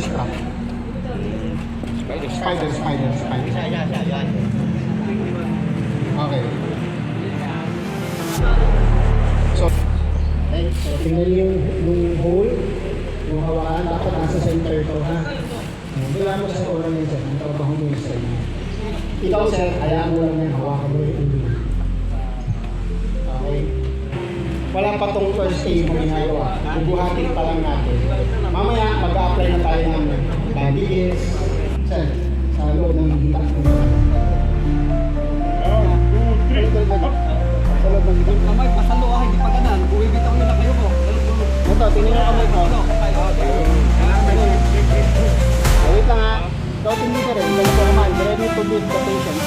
spider's trap. Spider. Yan. Okay. So tingnan yung hole, yung hawakan, dapat nasa center to, ha? Wala mo sa oras yun, sir. Ang trabaho mo yung sir. Ikaw, sir, hayaan mo lang yan, hawakan mo yung ulo. Okay? Wala pa tong first aid mo ginagawa. Bubuhatin pa lang natin. Mamaya, mag-a-apply na tayo ng bandages. Sir, sa loob ng hita. Kamay, pasalo ah, hindi pa ganan. Buwibitaw nyo na kayo po. Ito, tingnan mo kamay ko. Wait lang ha. Ikaw tingin ka rin. Ikaw ko naman. Ready to beat the patient.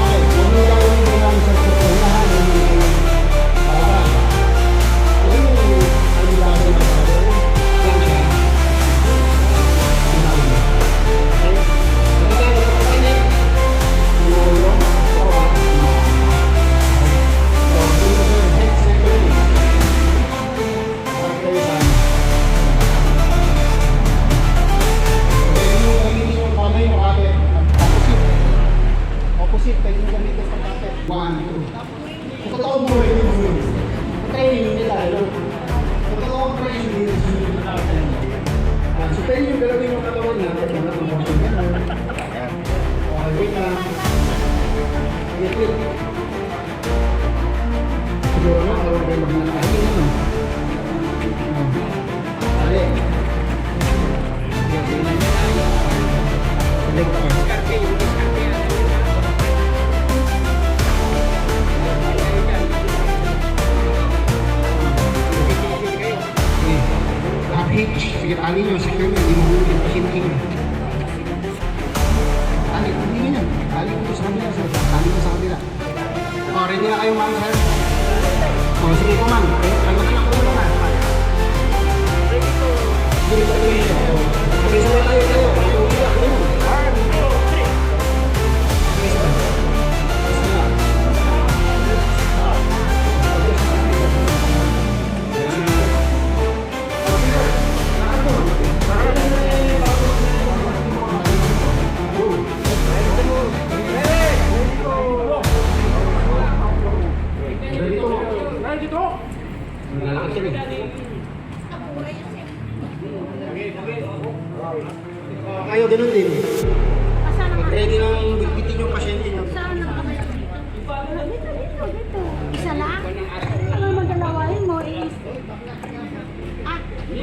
Okay, huwag mo lang yung ginagawa sa sukunahan. Para ano yung ginagawa sa opposite, pwede mo gamitin sa kapit. 1, 2. Sa totoong buhay din mo. Sa training nila, yun. Sa totoong training nila, so pwede yung galawin yung katawan na, pwede mga promotion yan. Okay, wait lang. Wait. Siguro na, kaya kayo mag-nakahin naman. Dali. Select first. Hitch, sige, tali nyo, secure nyo, hindi mahulog yung pasinking. Tali, hindi nyo. Tali ko sa kabila, sir. Tali ko sa kabila. O, ready na kayo, ma'am, sir? O, sige po, ma'am. Ano na ko naman? Ready to. Sige, sabay tayo. Kayo ganun din. Ready nang bitbitin yung pasyente nyo. Saan na kami? Dito. Isa lang? Ano magdalawain mo is...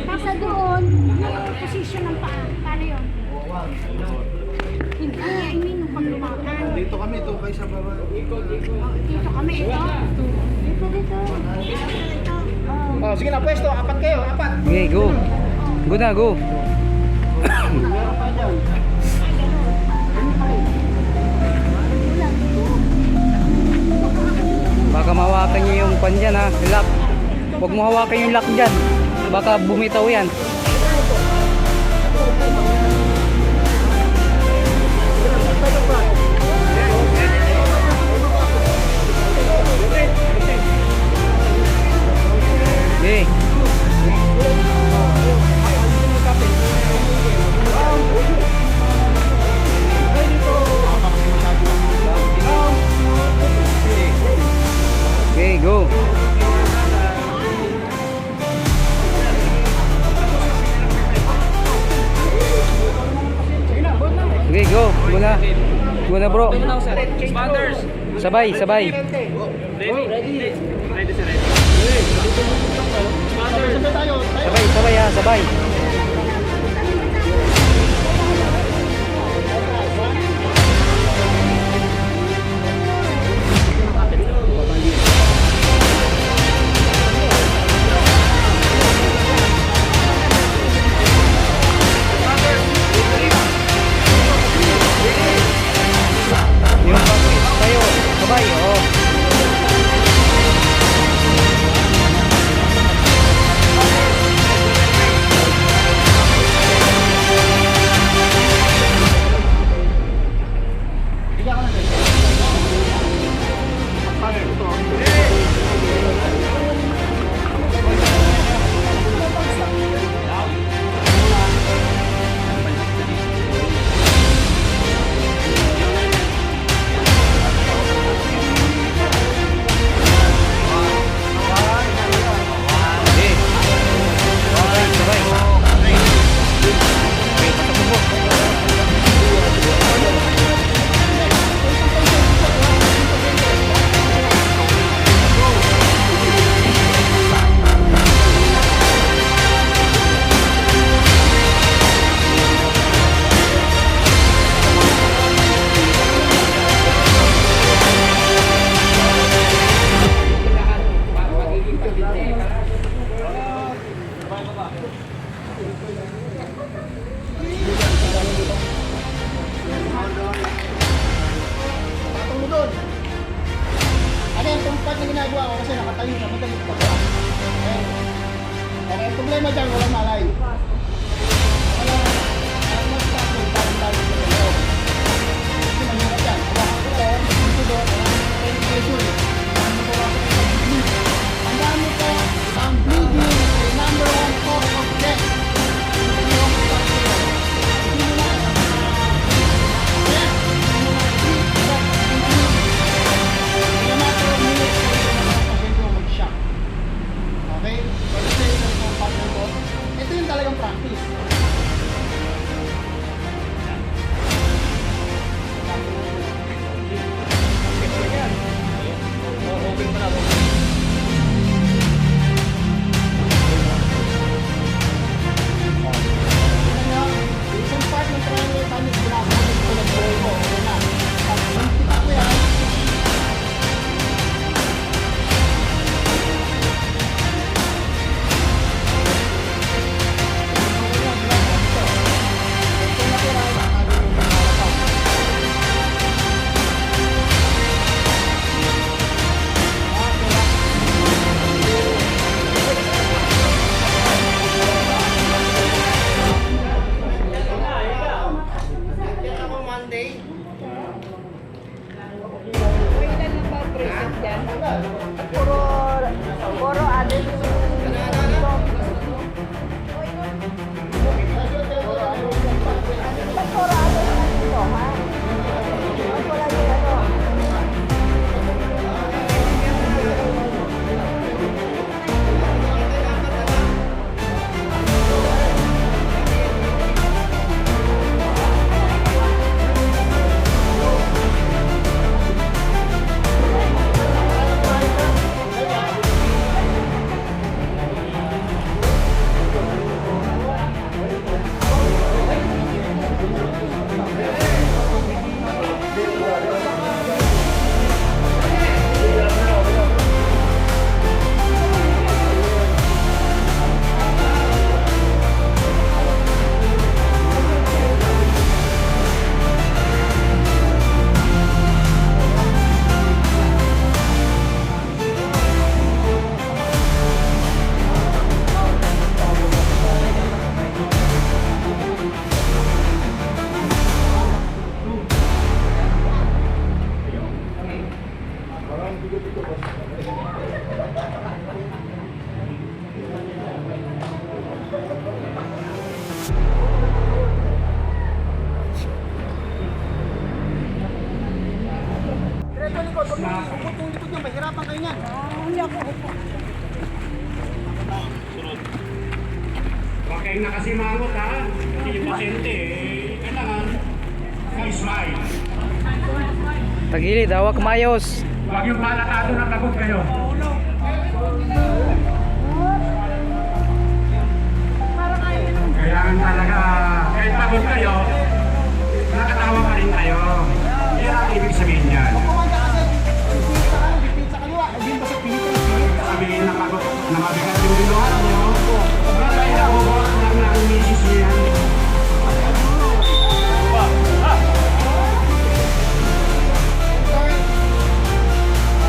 Nasa doon, yung position ng paa. Paano yun? Hindi, I mean, pag lumakan. Dito kami, ito kayo sa baba. Dito kami, ito. Dito. Oh, sige na, pwesto. 4 kayo, 4. Okay, go. Go na, go. Baka mahawakan niyo yung pan dyan ha, lock. Huwag mo hawakan yung lock dyan. Baka bumitaw yan. Okay. Okay, go. Okay, go. Muna. Muna, bro. Sabay. Ready, sir. Sabay tayo. Sabay. Yung tayo. Sabay, oh. kanina, madali ito pa. Okay. Okay, ang problema dyan, walang malay. Wala, ang mas tapos, tayo sa loob. Kasi mahirap yan. Hawakan ko doon, dito doon, ang pressure. Ang dami ko, ang bleeding, ay number 1 cause of death. Okay? So, ito yung partner ko. Ito yung talagang practice. Isang part ng triangle tanis, ginagawa ko ng buhay ko. Okay na. Pag kita ko yan, Puro adult Diretso likod, huwag mo upot yung likod nyo, mahirapan kayo niyan. Hindi ako upo. Huwag kayong nakasimangot ha. Kasi yung pasyente, kailangan smile. Tagilid, hawak mayos. Huwag yung palatado na pagod kayo. Kailangan talaga, kahit pagod kayo, nakatawa pa rin kayo. Yan ang ibig sabihin niyan. Kumanda kasi, pipit sa kaliwa, hindi ba sa pilit. Sabihin na pagod, na mabigat yung binuhat nyo. Wala kayo nakukuha lang na ang misis nyo yan.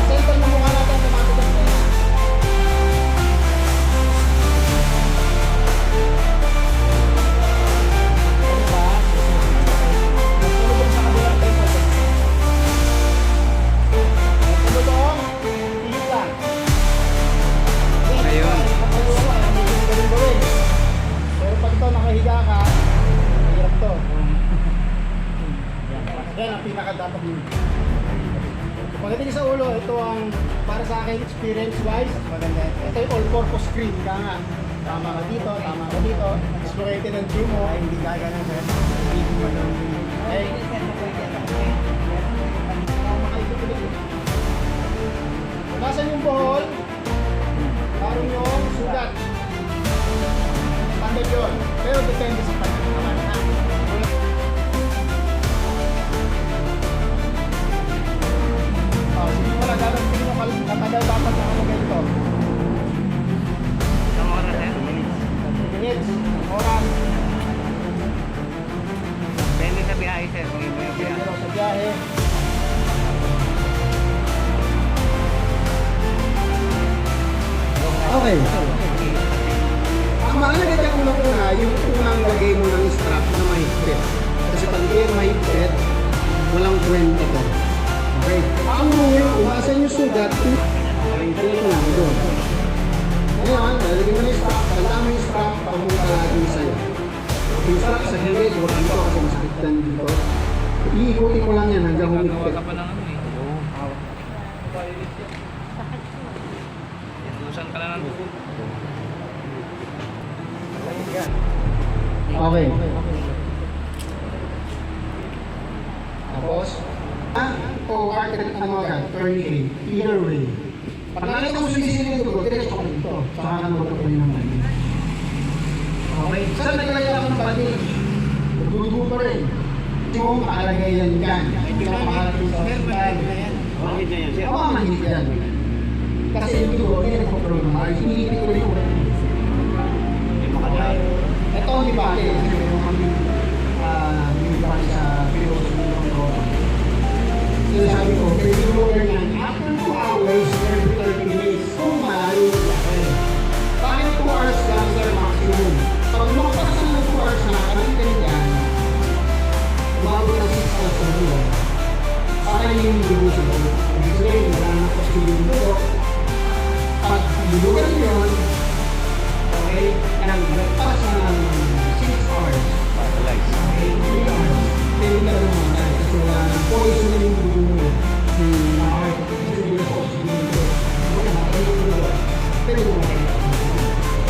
Center na mukha natin, lumapit ang kaya. Nagsulubog sa kabilang tempo. Nagsulubog, pilit lang. Ayun. Pero pag ito nakahiga ka, mahirap to. Yan ang pinaka dapat yun. Pagdating sa ulo, ito ang para sa akin experience wise, maganda. Ito yung all-purpose screen. Kaya nga, tama ka dito, tama ka dito. Explorated ang view mo. Ay, hindi kaya ganun sir. Okay. Tama ka ito ulit. Nasaan yung bohol? Parang yung sugat. Standard yun. Pero depende sa pagkat naman ha. Sige mo lang, dapat tingin mo katagal dapat na ano ganito. Isang oras eh. Minutes, oras. Depende sa biyahe sir, kung iba yung biyahe. Pero sa biyahe. Okay. Ang mahalaga dyan unang-una, yung unang lagay mo ng strap na mahigpit. Kasi pag hindi yan mahigpit, walang kwento to. Okay. Ang rule, umasan yung sugat, ito lang doon. Ngayon, lalagyan mo na yung strap, tandaan mo yung strap, pamunta lagi sa'yo. Yung strap sa gilid, huwag dito kasi masakit lang dito. Iikutin mo lang yan hanggang humigpit. Okay. Tapos, o artery, ano agad, tourniquet, either way. Pag nakita mo sumisilip yung dugo, diretso ka dito. Saka ka naman ito ng bandage. Okay? Saan naglagay ako ng bandage? Dugo pa rin. Hindi mo makalagay yan dyan. Hindi ka makalating sa hospital. Bakit na yan? Oo, mahigit yan. Kasi yung dugo, hindi nagpo-prone ng maayos. Hinihiti ko rin yung ito, di ba? Kasi meron kami nilipang sa Pilos ng Roma. Sinasabi ko, pwede mo yan after 2 hours, every 30 minutes, kung malayo yan. Bakit 2 hours lang, sir, maximum? Pag lumapas na ng 2 hours na, karang ganyan, umabot na 6 hours na buwan. Para yung dugo sa buwan. Ibig sabihin, wala na po sila yung dugo. Pag dudugan yun, okay, kanang nagpas na ng 6 hours. Okay, 3 hours. Pwede ka lang mga kasi wala na poison na yung dugo mo. Okay, kasi hindi na oxygen nito. Wala na kayo yung dugo. Pwede mo na kayo.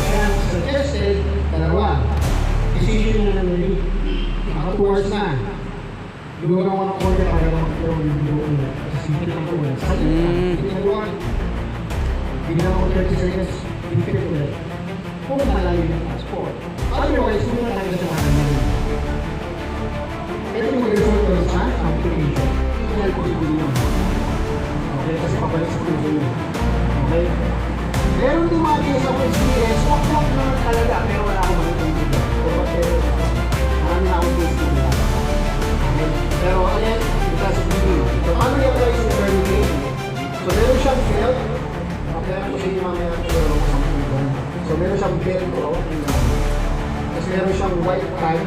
Kaya suggested, dalawa. Decision na lang ulit. Naka 2 hours na. Dugo na ako ng order para mag-flow yung dugo mo. Kasi sipit ang ulan. Sabi na, ginagawa. Bigyan ako 30 seconds, pinipit ulit. Kung malalim yung passport. Otherwise, kung wala tayo sa kanan naman. Ito yung mag-result ko sa application. Email ko yung yun. Okay, kasi pabalik sa puso yun. Okay? Meron din mga case ako experience, walk naman talaga, pero wala akong makitang dito. Marami na akong case nila. Okay? Pero again, because of the so, paano i-apply sa tourniquet? So, meron siyang field. Kaya ko sa inyo mamaya so meron siyang velcro, tapos meron siyang white tag,